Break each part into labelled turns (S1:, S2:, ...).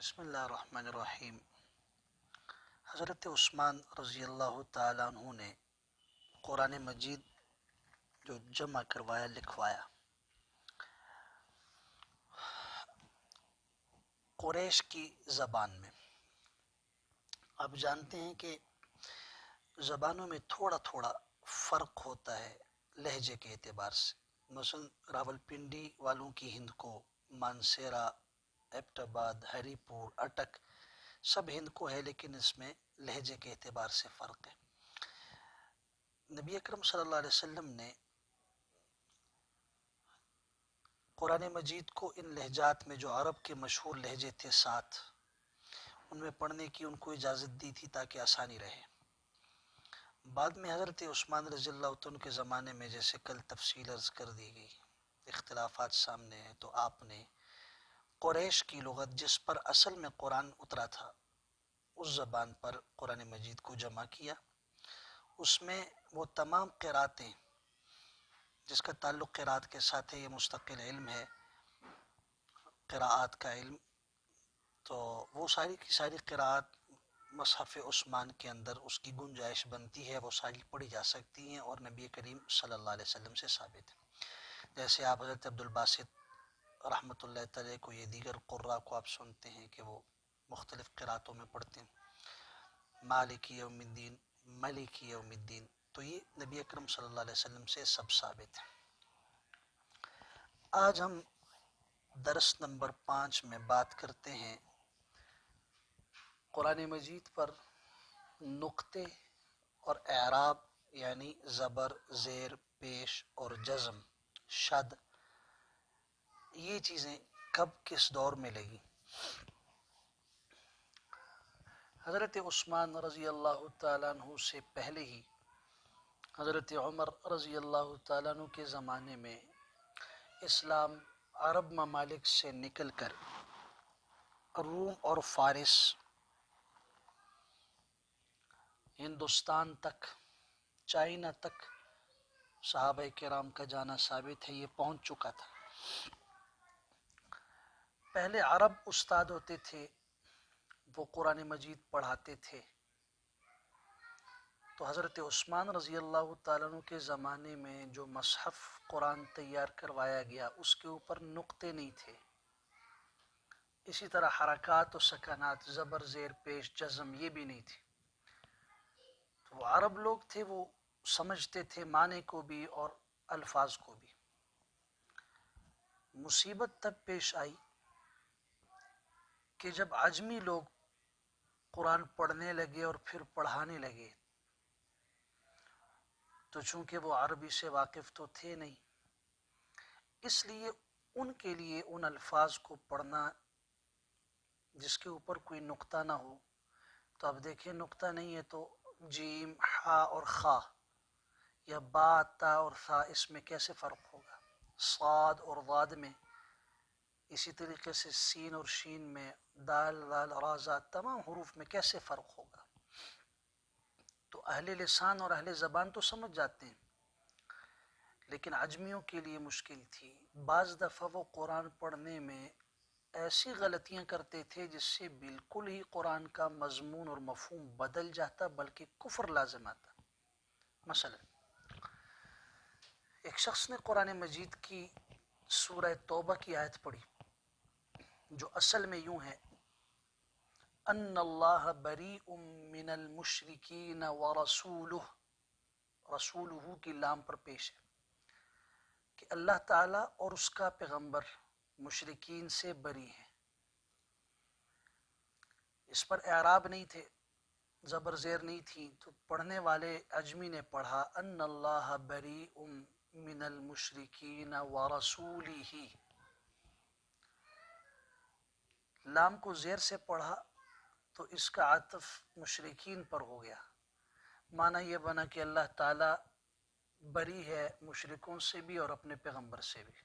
S1: بسم اللہ الرحمن الرحیم۔ حضرت عثمان رضی اللہ تعالیٰ عنہ نے قرآن مجید جو جمع کروایا لکھوایا، قریش کی زبان میں۔ آپ جانتے ہیں کہ زبانوں میں تھوڑا تھوڑا فرق ہوتا ہے لہجے کے اعتبار سے۔ مثلا راولپنڈی والوں کی ہند کو مانسیرا، ایبٹ آباد، ہری پور، اٹک سب ہند کو ہے، لیکن اس میں لہجے کے اعتبار سے فرق ہے۔ نبی اکرم صلی اللہ علیہ وسلم نے قرآن مجید کو ان لہجات میں جو عرب کے مشہور لہجے تھے 7، ان میں پڑھنے کی ان کو اجازت دی تھی تاکہ آسانی رہے۔ بعد میں حضرت عثمان رضی اللہ عنہ کے زمانے میں، جیسے کل تفصیل عرض کر دی گئی، اختلافات سامنے ہیں، تو آپ نے قریش کی لغت جس پر اصل میں قرآن اترا تھا اس زبان پر قرآن مجید کو جمع کیا۔ اس میں وہ تمام قراتیں جس کا تعلق قرات کے ساتھ ہے، یہ مستقل علم ہے قراءات کا علم، تو وہ ساری کی ساری قراءات مصحف عثمان کے اندر اس کی گنجائش بنتی ہے، وہ ساری پڑھی جا سکتی ہیں اور نبی کریم صلی اللہ علیہ وسلم سے ثابت ہے۔ جیسے آپ حضرت عبدالباسط رحمۃ اللہ تعالیٰ کو، یہ دیگر قراء کو آپ سنتے ہیں کہ وہ مختلف قراتوں میں پڑھتے ہیں، مالک یوم الدین، ملک یوم الدین، تو یہ نبی اکرم صلی اللہ علیہ وسلم سے سب ثابت ہے۔ آج ہم درس نمبر 5 میں بات کرتے ہیں قرآن مجید پر نقطے اور اعراب، یعنی زبر، زیر، پیش اور جزم، شد، یہ چیزیں کب کس دور میں لگی۔ حضرت عثمان رضی اللہ تعالیٰ عنہ سے پہلے ہی حضرت عمر رضی اللہ تعالیٰ عنہ کے زمانے میں اسلام عرب ممالک سے نکل کر روم اور فارس، ہندوستان تک، چائنا تک صحابہ کرام کا جانا ثابت ہے، یہ پہنچ چکا تھا۔ پہلے عرب استاد ہوتے تھے، وہ قرآن مجید پڑھاتے تھے، تو حضرت عثمان رضی اللہ تعالیٰ عنہ کے زمانے میں جو مصحف قرآن تیار کروایا گیا اس کے اوپر نقطے نہیں تھے، اسی طرح حرکات و سکنات، زبر، زیر، پیش، جزم، یہ بھی نہیں تھی۔ تو وہ عرب لوگ تھے، وہ سمجھتے تھے معنی کو بھی اور الفاظ کو بھی۔ مصیبت تب پیش آئی کہ جب عجمی لوگ قرآن پڑھنے لگے اور پھر پڑھانے لگے، تو چونکہ وہ عربی سے واقف تو تھے نہیں، اس لیے ان کے لیے ان الفاظ کو پڑھنا جس کے اوپر کوئی نقطہ نہ ہو، تو اب دیکھیں نقطہ نہیں ہے تو جیم، ہا اور خا، یا با، تا اور ثا، اس میں کیسے فرق ہوگا؟ صاد اور ضاد میں، اسی طریقے سے سین اور شین میں، دال، ذال، را، زا، تمام حروف میں کیسے فرق ہوگا؟ تو اہل لسان اور اہل زبان تو سمجھ جاتے ہیں، لیکن عجمیوں کے لیے مشکل تھی۔ بعض دفعہ وہ قرآن پڑھنے میں ایسی غلطیاں کرتے تھے جس سے بالکل ہی قرآن کا مضمون اور مفہوم بدل جاتا، بلکہ کفر لازم آتا۔ مثلا ایک شخص نے قرآن مجید کی سورہ توبہ کی آیت پڑھی، جو اصل میں یوں ہے، ان اللہ بریء من المشرکین ورسولہ، رسولہ کی لام پر پیش ہے کہ اللہ تعالیٰ اور اس کا پیغمبر مشرکین سے بری ہیں۔ اس پر اعراب نہیں تھے، زبر زیر نہیں تھی، تو پڑھنے والے عجمی نے پڑھا ان اللہ بریء من المشرکین ورسولہ، لام کو زیر سے پڑھا تو اس کا عطف مشرکین پر ہو گیا، معنی یہ بنا کہ اللہ تعالیٰ بری ہے مشرکوں سے بھی اور اپنے پیغمبر سے بھی۔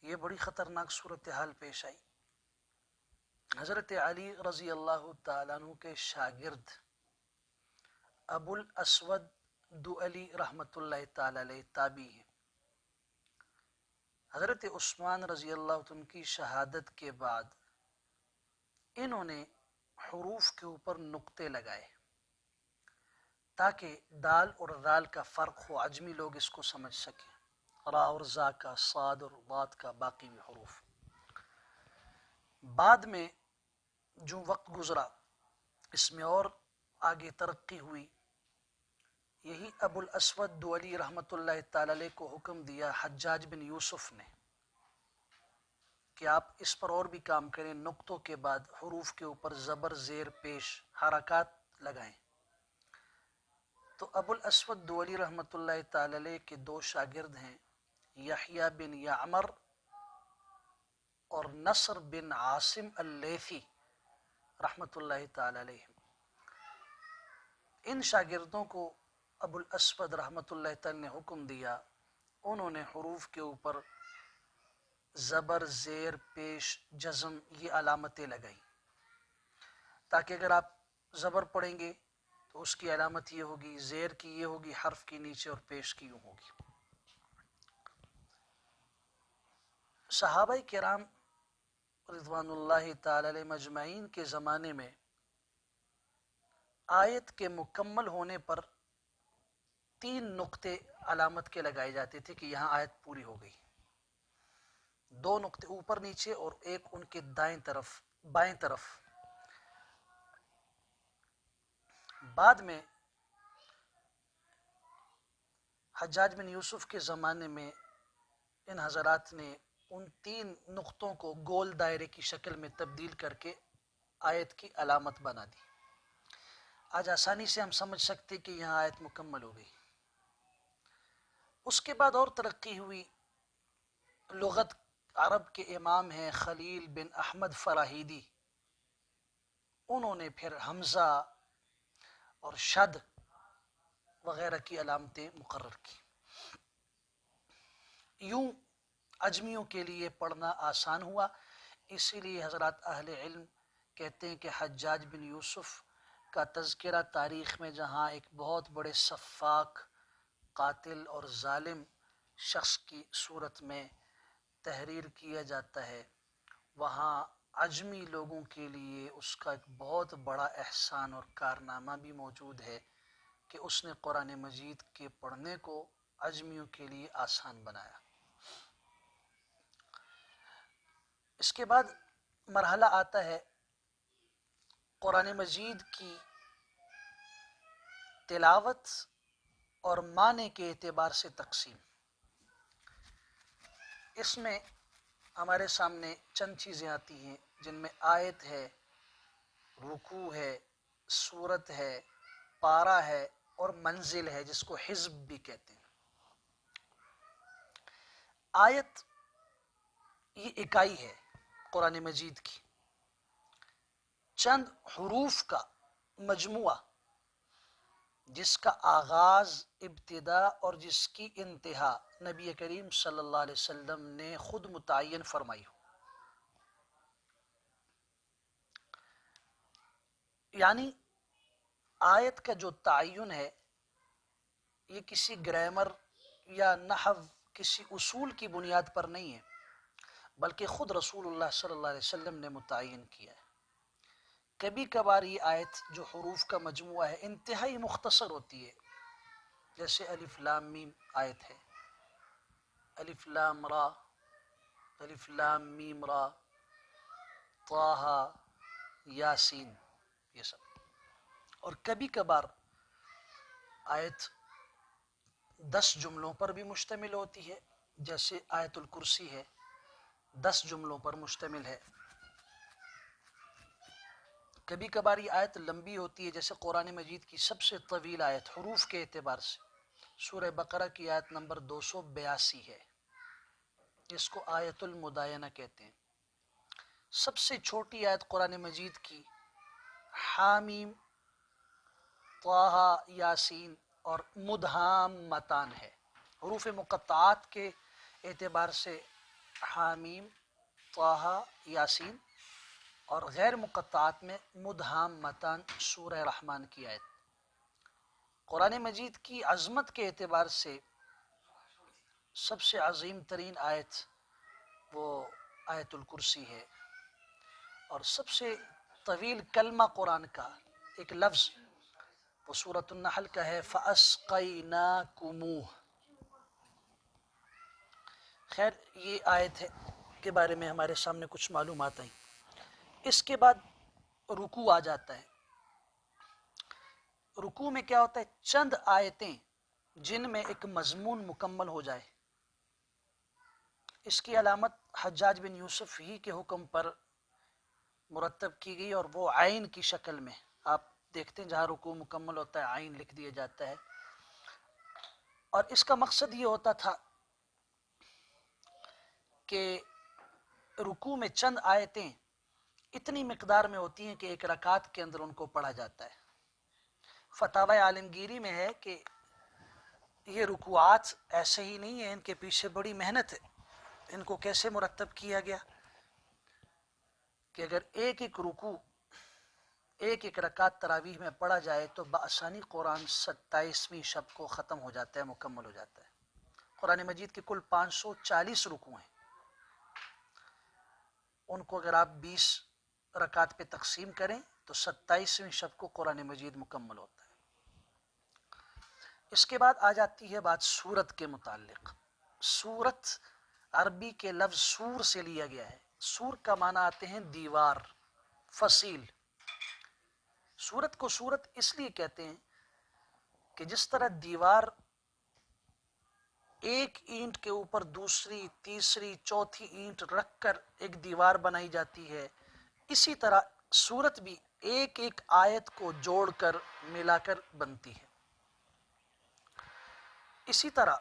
S1: یہ بڑی خطرناک صورتحال پیش آئی۔ حضرت علی رضی اللہ تعالیٰ عنہ کے شاگرد ابو الاسود دؤلی رحمۃ اللہ تعالیٰ علیہ تابعی ہیں، حضرت عثمان رضی اللہ عنہ کی شہادت کے بعد انہوں نے حروف کے اوپر نقطے لگائے تاکہ دال اور دال کا فرق ہو، عجمی لوگ اس کو سمجھ سکیں، را اور زا کا، صاد اور ضاد کا، باقی بھی حروف۔ بعد میں جو وقت گزرا اس میں اور آگے ترقی ہوئی، یہی ابو الاسود دؤلی رحمۃ اللہ تعالی علیہ کو حکم دیا حجاج بن یوسف نے کہ آپ اس پر اور بھی کام کریں، نقطوں کے بعد حروف کے اوپر زبر زیر پیش حرکات لگائیں۔ تو ابو الاسود دؤلی رحمۃ اللہ تعالی علیہ کے دو شاگرد ہیں، یحییٰ بن یعمر اور نصر بن عاصم اللیثی رحمۃ اللہ تعالی علیہ۔ ان شاگردوں کو ابو الاسود رحمۃ اللہ تعالی نے حکم دیا، انہوں نے حروف کے اوپر زبر زیر پیش جزم یہ علامتیں لگائیں تاکہ اگر آپ زبر پڑھیں گے تو اس کی علامت یہ ہوگی، زیر کی یہ ہوگی، حرف کی نیچے، اور پیش کی یوں ہوگی۔ صحابہ کرام رضوان اللہ تعالی علیہ مجمعین کے زمانے میں آیت کے مکمل ہونے پر 3 نقطے علامت کے لگائے جاتے تھے کہ یہاں آیت پوری ہو گئی، 2 نقطے اوپر نیچے اور ایک ان کے دائیں طرف بائیں طرف۔ بعد میں حجاج بن یوسف کے زمانے میں ان حضرات نے ان 3 نقطوں کو گول دائرے کی شکل میں تبدیل کر کے آیت کی علامت بنا دی۔ آج آسانی سے ہم سمجھ سکتے کہ یہاں آیت مکمل ہو گئی۔ اس کے بعد اور ترقی ہوئی، لغت عرب کے امام ہیں خلیل بن احمد فراہیدی، انہوں نے پھر حمزہ اور شد وغیرہ کی علامتیں مقرر کی۔ یوں عجمیوں کے لیے پڑھنا آسان ہوا، اسی لیے حضرات اہل علم کہتے ہیں کہ حجاج بن یوسف کا تذکرہ تاریخ میں جہاں ایک بہت بڑے سفاک، قاتل اور ظالم شخص کی صورت میں تحریر کیا جاتا ہے، وہاں عجمی لوگوں کے لیے اس کا ایک بہت بڑا احسان اور کارنامہ بھی موجود ہے کہ اس نے قرآن مجید کے پڑھنے کو عجمیوں کے لیے آسان بنایا۔ اس کے بعد مرحلہ آتا ہے قرآن مجید کی تلاوت اور معنی کے اعتبار سے تقسیم۔ اس میں ہمارے سامنے چند چیزیں آتی ہیں جن میں آیت ہے، رکوع ہے، سورت ہے، پارہ ہے اور منزل ہے جس کو حزب بھی کہتے ہیں۔ آیت یہ اکائی ہے قرآن مجید کی، چند حروف کا مجموعہ جس کا آغاز، ابتدا اور جس کی انتہا نبی کریم صلی اللہ علیہ وسلم نے خود متعین فرمائی ہو۔ یعنی آیت کا جو تعین ہے یہ کسی گرامر یا نحو کسی اصول کی بنیاد پر نہیں ہے، بلکہ خود رسول اللہ صلی اللہ علیہ وسلم نے متعین کیا ہے۔ کبھی کبھار یہ آیت جو حروف کا مجموعہ ہے انتہائی مختصر ہوتی ہے، جیسے الف لام میم آیت ہے، الف لام را، الف لام میم را، طٰہٰ، یاسین، یہ سب۔ اور کبھی کبھار آیت 10 جملوں پر بھی مشتمل ہوتی ہے، جیسے آیت الکرسی ہے، 10 جملوں پر مشتمل ہے۔ کبھی کبھار یہ آیت لمبی ہوتی ہے، جیسے قرآن مجید کی سب سے طویل آیت حروف کے اعتبار سے سورہ بقرہ کی آیت نمبر 282 ہے، جس کو آیت المدائنہ کہتے ہیں۔ سب سے چھوٹی آیت قرآن مجید کی حامیم، طٰہٰ، یاسین اور مدہامتان ہے۔ حروف مقطعات کے اعتبار سے حامیم، طٰہٰ، یاسین، اور غیر مقطعات میں مدہامتان سورہ رحمان کی آیت۔ قرآن مجید کی عظمت کے اعتبار سے سب سے عظیم ترین آیت وہ آیت الکرسی ہے، اور سب سے طویل کلمہ قرآن کا ایک لفظ وہ سورۃ النحل کا ہے فَأَسْقَيْنَاكُمُوهُ۔ خیر یہ آیت ہے کے بارے میں ہمارے سامنے کچھ معلومات ہیں۔ اس کے بعد رکوع آ جاتا ہے۔ رکوع میں کیا ہوتا ہے؟ چند آیتیں جن میں ایک مضمون مکمل ہو جائے۔ اس کی علامت حجاج بن یوسف ہی کے حکم پر مرتب کی گئی، اور وہ عین کی شکل میں آپ دیکھتے ہیں جہاں رکوع مکمل ہوتا ہے عین لکھ دیا جاتا ہے، اور اس کا مقصد یہ ہوتا تھا کہ رکوع میں چند آیتیں اتنی مقدار میں ہوتی ہیں کہ ایک رکعت کے اندر ان کو پڑھا جاتا ہے۔ فتاوی عالمگیری میں ہے کہ یہ رکوعات ایسے ہی نہیں ہیں، ان کے پیچھے بڑی محنت ہے۔ ان کو کیسے مرتب کیا گیا کہ اگر ایک ایک رکوع ایک ایک رکعت تراویح میں پڑھا جائے تو بآسانی قرآن 27ویں شب کو ختم ہو جاتا ہے، مکمل ہو جاتا ہے۔ قرآن مجید کے کل 540 رکوع ہیں، ان کو اگر آپ 20 رکعت پہ تقسیم کریں تو 27ویں شب کو قرآن مجید مکمل ہوتا ہے۔ اس کے بعد آ جاتی ہے بات سورت کے متعلق۔ سورت عربی کے لفظ سور سے لیا گیا ہے۔ سور کا معنی آتے ہیں دیوار، فصیل۔ سورت کو سورت اس لیے کہتے ہیں کہ جس طرح دیوار ایک اینٹ کے اوپر دوسری، تیسری، چوتھی اینٹ رکھ کر ایک دیوار بنائی جاتی ہے، اسی طرح سورت بھی ایک ایک آیت کو جوڑ کر ملا کر بنتی ہے۔ اسی طرح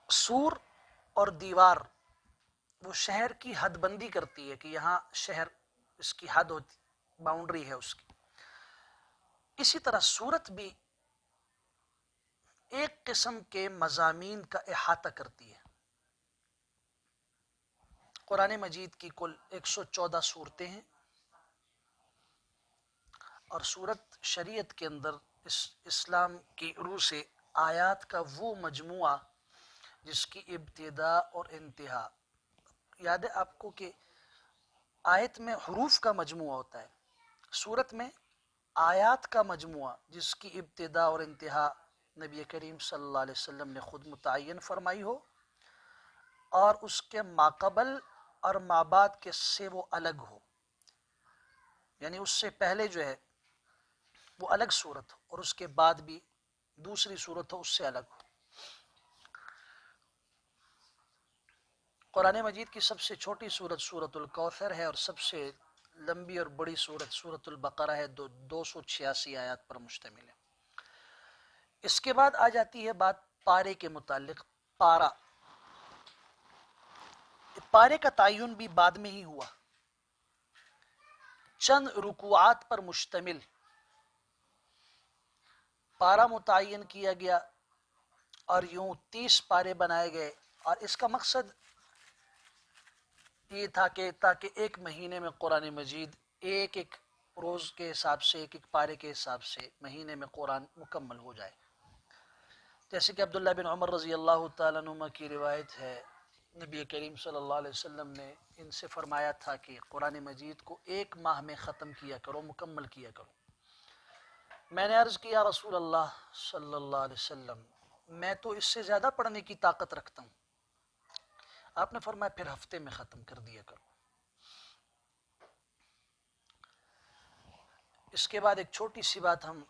S1: سور اور دیوار وہ شہر کی حد بندی کرتی ہے کہ یہاں شہر اس کی حد ہوتی، باؤنڈری ہے اس کی۔ اسی طرح سورت بھی ایک قسم کے مضامین کا احاطہ کرتی ہے۔ قرآن مجید کی کل 114 صورتیں ہیں، اور سورت شریعت کے اندر اسلام کی روح سے آیات کا وہ مجموعہ جس کی ابتدا اور انتہا، یاد ہے آپ کو کہ آیت میں حروف کا مجموعہ ہوتا ہے، سورت میں آیات کا مجموعہ جس کی ابتدا اور انتہا نبی کریم صلی اللہ علیہ وسلم نے خود متعین فرمائی ہو، اور اس کے ماقبل اور مابعد کے سے وہ الگ ہو، یعنی اس سے پہلے جو ہے وہ الگ صورت ہو اور اس کے بعد بھی دوسری صورت ہو اس سے الگ ہو۔ قرآن مجید کی سب سے چھوٹی صورت سورۃ الکوثر ہے، اور سب سے لمبی اور بڑی صورت سورۃ البقرہ ہے، 286 آیات پر مشتمل ہے۔ اس کے بعد آ جاتی ہے بات پارے کے متعلق۔ پارے کا تعین بھی بعد میں ہی ہوا۔ چند رکوعات پر مشتمل پارہ متعین کیا گیا، اور یوں 30 پارے بنائے گئے، اور اس کا مقصد یہ تھا کہ تاکہ ایک مہینے میں قرآن مجید ایک ایک روز کے حساب سے، ایک ایک پارے کے حساب سے مہینے میں قرآن مکمل ہو جائے۔ جیسے کہ عبداللہ بن عمر رضی اللہ تعالیٰ عنہ کی روایت ہے، نبی کریم صلی اللہ علیہ وسلم نے ان سے فرمایا تھا کہ قرآن مجید کو ایک ماہ میں ختم کیا کرو، مکمل کیا کرو۔ میں نے عرض کیا رسول اللہ صلی اللہ علیہ وسلم، میں تو اس سے زیادہ پڑھنے کی طاقت رکھتا ہوں۔ آپ نے فرمایا پھر ہفتے میں ختم کر دیا کرو۔ اس کے بعد ایک چھوٹی سی بات ہم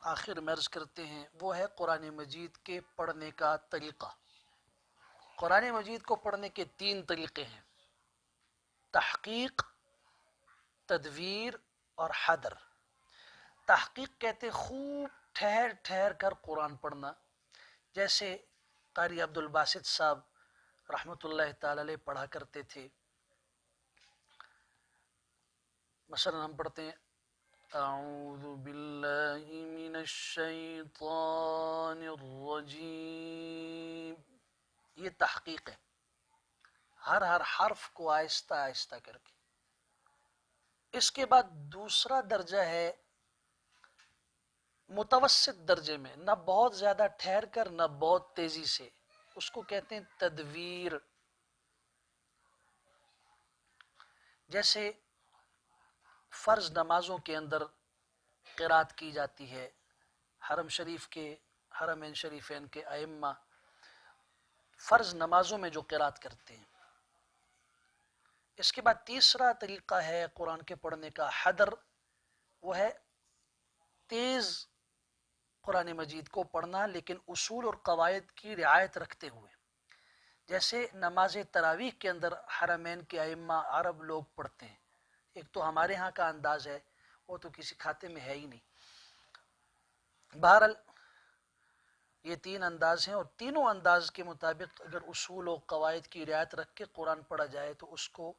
S1: آخر میں عرض کرتے ہیں، وہ ہے قرآن مجید کے پڑھنے کا طریقہ۔ قرآن مجید کو پڑھنے کے 3 طریقے ہیں: تحقیق، تدویر اور حدر۔ تحقیق کہتے خوب ٹھہر ٹھہر کر قرآن پڑھنا، جیسے قاری عبد الباسط صاحب رحمۃ اللہ تعالی علیہ پڑھا کرتے تھے۔ مثلا ہم پڑھتے ہیں اعوذ باللہ من الشیطان الرجیم، یہ تحقیق ہے، ہر حرف کو آہستہ آہستہ کر کے۔ اس کے بعد دوسرا درجہ ہے متوسط درجے میں، نہ بہت زیادہ ٹھہر کر نہ بہت تیزی سے، اس کو کہتے ہیں تدویر. جیسے فرض نمازوں کے اندر قرات کی جاتی ہے، حرمین شریفین کے ائمہ فرض نمازوں میں جو قرات کرتے ہیں. اس کے بعد تیسرا طریقہ ہے قرآن کے پڑھنے کا حدر، وہ ہے تیز قرآن مجید کو پڑھنا لیکن اصول اور قواعد کی رعایت رکھتے ہوئے. جیسے نماز تراویح کے اندر حرمین کے ائمہ عرب لوگ پڑھتے ہیں. ایک تو ہمارے ہاں کا انداز ہے، وہ تو کسی کھاتے میں ہے ہی نہیں. بہرحال یہ تین انداز ہیں، اور تینوں انداز کے مطابق اگر اصول و قواعد کی رعایت رکھ کے قرآن پڑھا جائے تو اس کو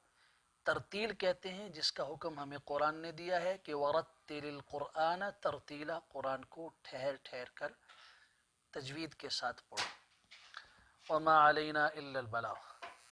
S1: ترتیل کہتے ہیں، جس کا حکم ہمیں قرآن نے دیا ہے کہ وَرَتِّلِ الْقُرْآنَ ترتیلا، قرآن کو ٹھہر ٹھہر کر تجوید کے ساتھ پڑھو. وَمَا عَلَيْنَا إِلَّا الْبَلَاغُ.